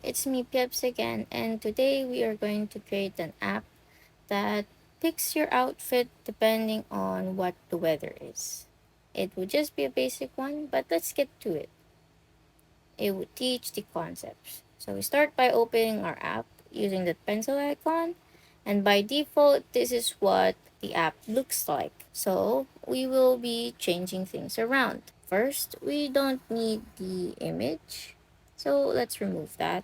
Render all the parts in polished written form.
it's me Pips again, and today we are going to create an app that picks your outfit depending on what the weather is. It would just be a basic one, but let's get to it. It would teach the concepts. So we start by opening our app using the pencil icon, and by default, this is what the app looks like. So we will be changing things around. First, we don't need the image, so let's remove that.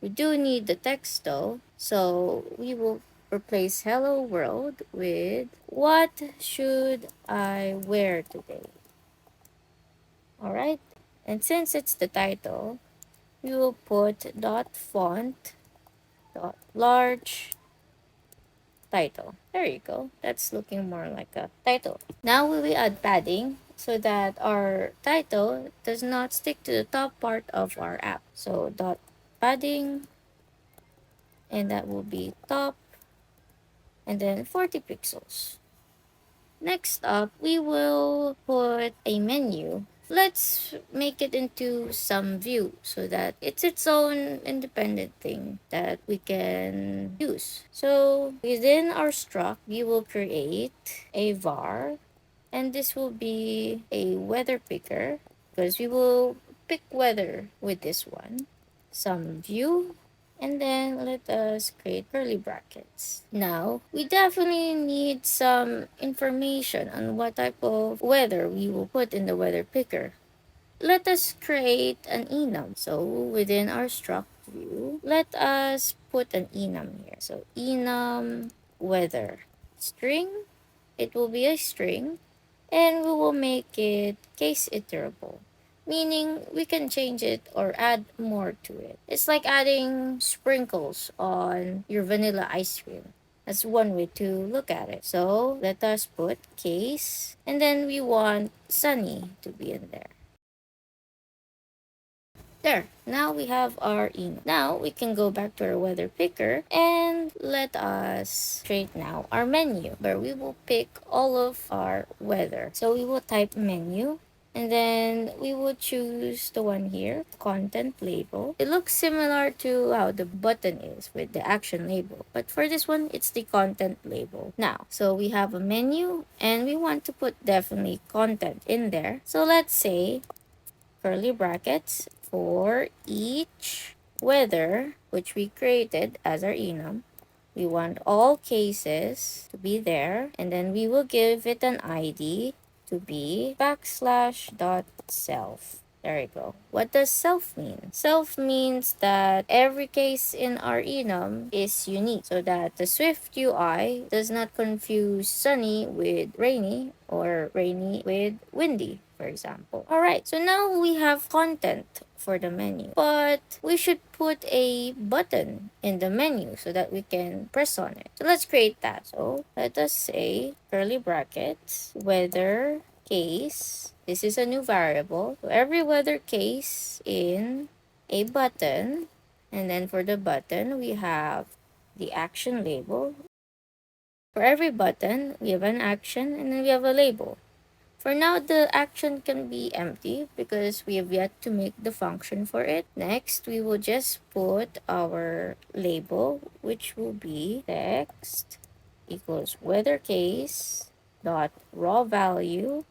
We do need the text though, so we will replace hello world with what should I wear today? Alright, and since it's the title, we will put dot font dot large title. There you go. That's looking more like a title. Now we will add padding so that our title does not stick to the top part of our app. So dot padding, and that will be top, and then 40 pixels. Next up, we will put a menu. Let's make it into some view so that it's its own independent thing that we can use. So within our struct, we will create a var, and this will be a weather picker because we will pick weather with this one. Some view, and then let us create curly brackets. Now, we definitely need some information on what type of weather we will put in the weather picker. Let us create an enum. So within our struct view, let us put an enum here. So enum weather string, it will be a string, and we will make it case iterable, meaning we can change it or add more to it. It's like adding sprinkles on your vanilla ice cream. That's one way to look at it. So let us put case, and then we want sunny to be in there. There, now we have our email. Now we can go back to our weather picker and let us create now our menu where we will pick all of our weather. So we will type menu, and then we will choose the one here, content label. It looks similar to how the button is with the action label, but for this one, it's the content label. Now, so we have a menu and we want to put definitely content in there. So let's say curly brackets for each weather which we created as our enum. We want all cases to be there, and then we will give it an ID to be backslash dot self. There you go. What does self mean? Self means that every case in our enum is unique so that the Swift UI does not confuse sunny with rainy or rainy with windy, for example. Alright, so now we have content for the menu, but we should put a button in the menu so that we can press on it. So let's create that. So let us say curly brackets weather case. This is a new variable. So every weather case in a button, and then for the button we have the action label. For every button we have an action, and then we have a label. For now, the action can be empty because we have yet to make the function for it. Next, we will just put our label, which will be text equals weather case dot raw value,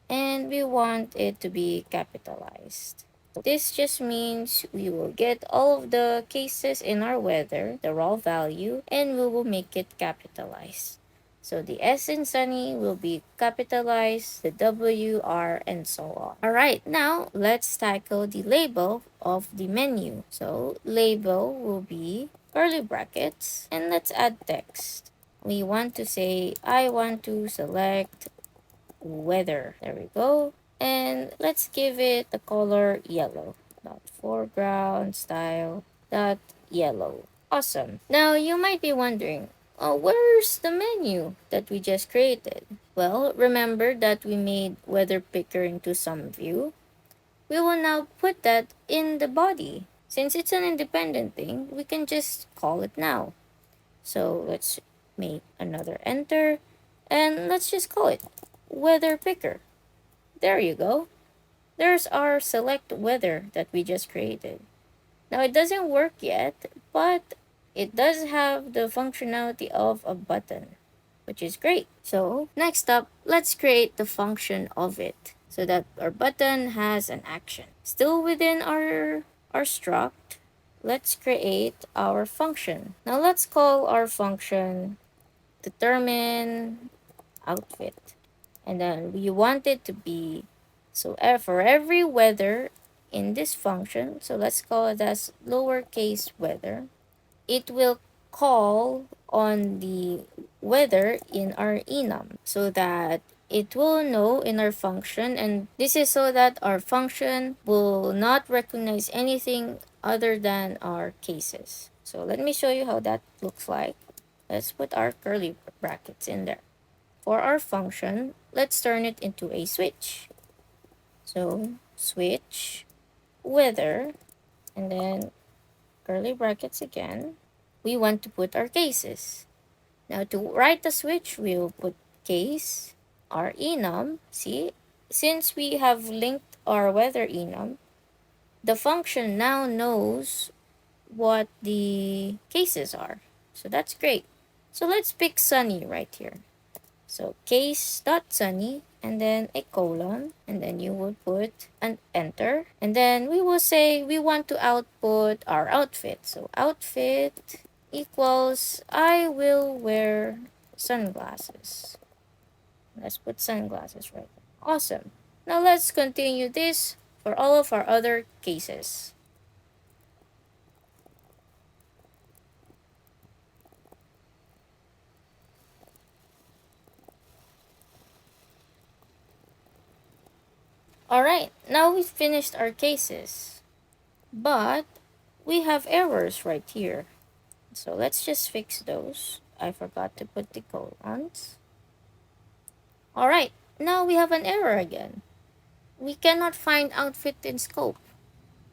and we want it to be capitalized. This just means we will get all of the cases in our weather, the raw value, and we will make it capitalized. So the S in sunny will be capitalized, the W, R, and so on. Alright, now let's tackle the label of the menu. So label will be curly brackets, and let's add text. We want to say, I want to select weather. There we go. And let's give it the color yellow. Dot foreground style dot yellow. Awesome. Now you might be wondering, oh, where's the menu that we just created? Well, remember that we made weather picker into some view. We will now put that in the body. Since it's an independent thing, we can just call it now. So let's make another enter, and let's just call it weather picker. There you go. There's our select weather that we just created. Now it doesn't work yet, but it does have the functionality of a button, which is great. So next up, let's create the function of it so that our button has an action. Still within our struct, let's create our function. Now let's call our function determine outfit. And then we want it to be, so for every weather in this function, so let's call it as lowercase weather, it will call on the weather in our enum so that it will know in our function, and this is so that our function will not recognize anything other than our cases. So let me show you how that looks like. Let's put our curly brackets in there. For our function, let's turn it into a switch. So switch weather, and then curly brackets again. We want to put our cases. Now to write the switch, we'll put case, our enum. See, since we have linked our weather enum, the function now knows what the cases are. So that's great. So let's pick sunny right here. So case dot sunny and then a colon, and then you would put an enter, and then we will say we want to output our outfit. So outfit equals I will wear sunglasses. Let's put sunglasses right there. Awesome. Now let's continue this for all of our other cases. Alright, now we've finished our cases, but we have errors right here. So let's just fix those. I forgot to put the colons. Alright, now we have an error again. We cannot find outfit in scope.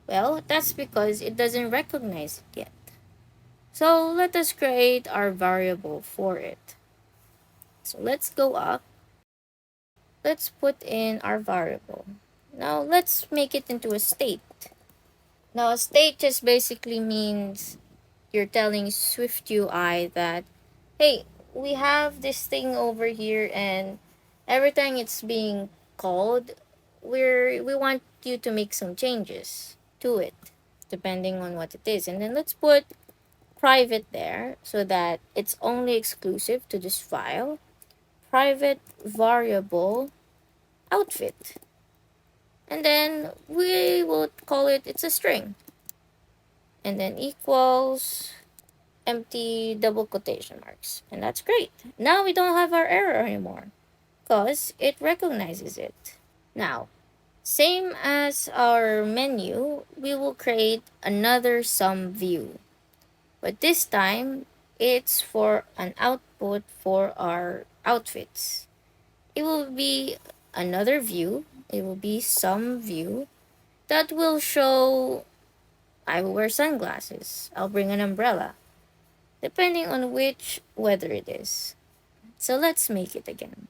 Well, that's because it doesn't recognize it yet. So let us create our variable for it. So let's go up. Let's put in our variable. Now let's make it into a state. Now a state just basically means you're telling SwiftUI that, hey, we have this thing over here, and every time it's being called, we want you to make some changes to it, depending on what it is. And then let's put private there so that it's only exclusive to this file. Private variable outfit. And then we will call it, it's a string. And then equals empty double quotation marks. And that's great. Now we don't have our error anymore because it recognizes it. Now, same as our menu, we will create another sum view. But this time, it's for an output for our outfits. It will be another view. It will be sum view that will show I will wear sunglasses. I'll bring an umbrella, depending on which weather it is. So let's make it again.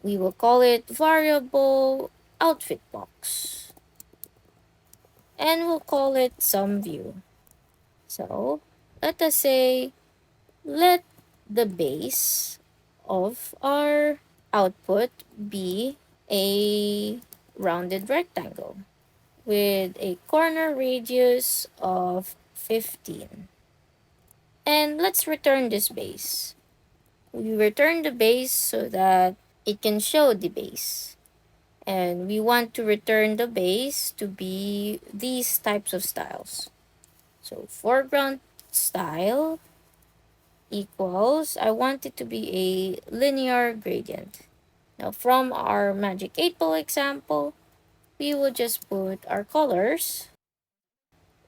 We will call it variable outfit box. And we'll call it sum view. So let us say, let the base of our output be a rounded rectangle with a corner radius of 15. And let's return this base. We return the base so that it can show the base. And we want to return the base to be these types of styles. So foreground style equals, I want it to be a linear gradient. Now from our Magic 8 Ball example, we will just put our colors,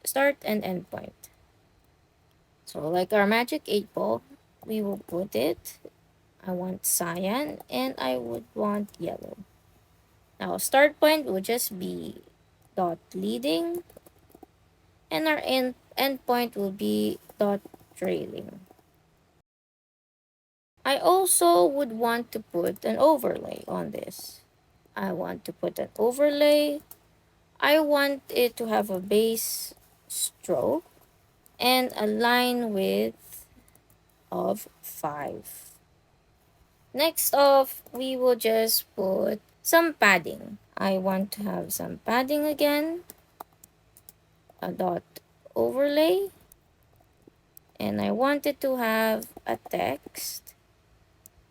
start and end point. So like our Magic 8 Ball, we will put it, I want cyan and I would want yellow. Now start point will just be dot leading and our end point will be dot trailing. I also would want to put an overlay on this. I want to put an overlay. I want it to have a base stroke and a line width of 5. Next off, we will just put some padding. I want to have some padding again, a dot overlay, and I wanted to have a text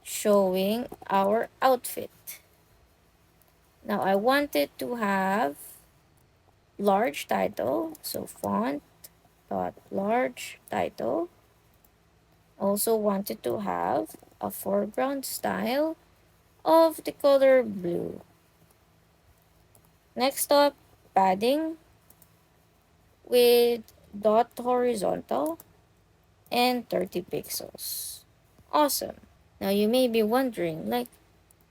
showing our outfit. Now I wanted to have large title, so font dot large title. Also wanted to have a foreground style of the color blue. Next up, padding with dot horizontal and 30 pixels. Awesome. Now you may be wondering, like,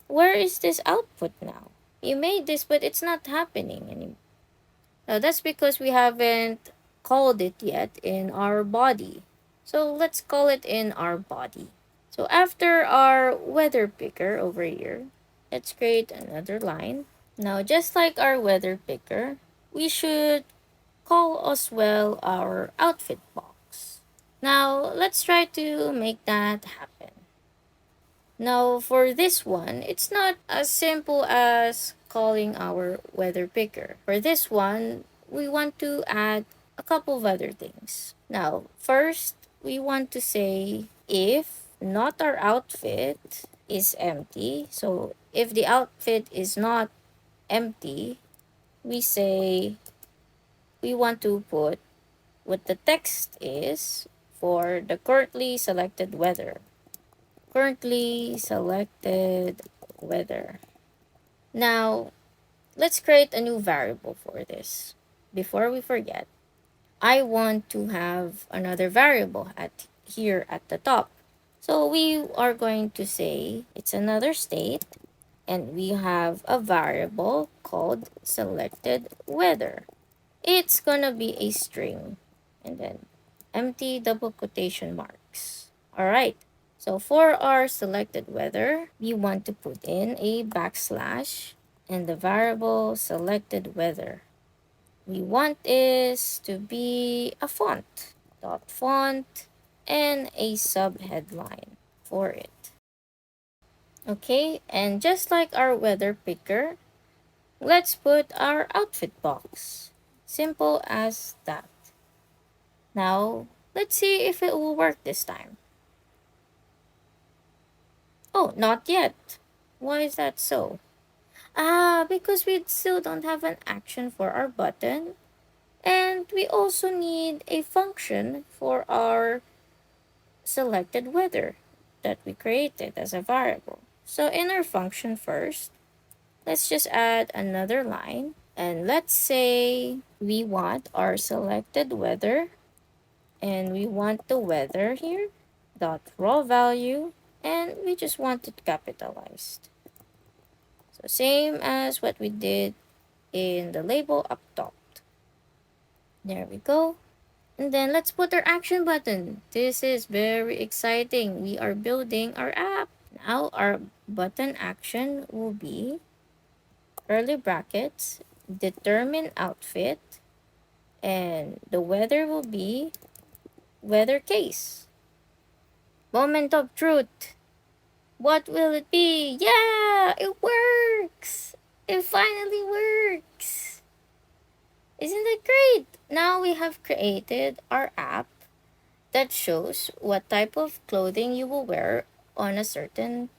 where is this output now? You made this, but it's not happening anymore. Now that's because we haven't called it yet in our body. So let's call it in our body. So after our weather picker over here, let's create another line. Now just like our weather picker, we should call as well our outfit box. Now let's try to make that happen. Now for this one, it's not as simple as calling our weather picker. For this one, we want to add a couple of other things. Now, first, we want to say if not our outfit is empty. So if the outfit is not empty, we say we want to put what the text is for the currently selected weather. Currently selected weather. Now, let's create a new variable for this. Before we forget, I want to have another variable at here at the top. So we are going to say it's another state and we have a variable called selected weather. It's gonna be a string and then empty double quotation marks. All right. So for our selected weather, we want to put in a backslash and the variable selected weather. We want this to be a font, dot font, and a subheadline for it. Okay, and just like our weather picker, let's put our outfit box. Simple as that. Now, let's see if it will work this time. Oh, not yet. Why is that so? Because we still don't have an action for our button. And we also need a function for our selected weather that we created as a variable. So in our function first, let's just add another line. And let's say we want our selected weather and we want the weather here dot raw value and we just want it capitalized. So same as what we did in the label up top. There we go. And then let's put our action button. This is very exciting. We are building our app. Now our button action will be curly brackets, determine outfit, and the weather will be weather case. Moment of truth. What will it be? Yeah, it works. It finally works. Isn't that great? Now we have created our app that shows what type of clothing you will wear on a certain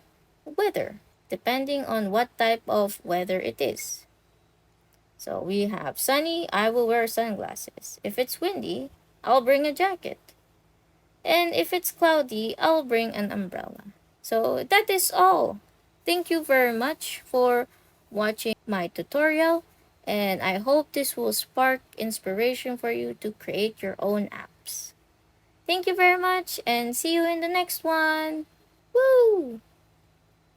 weather, depending on what type of weather it is. So we have sunny, I will wear sunglasses. If it's windy, I'll bring a jacket. And if it's cloudy, I'll bring an umbrella. So that is all. Thank you very much for watching my tutorial, and I hope this will spark inspiration for you to create your own apps. Thank you very much and see you in the next one. Woo!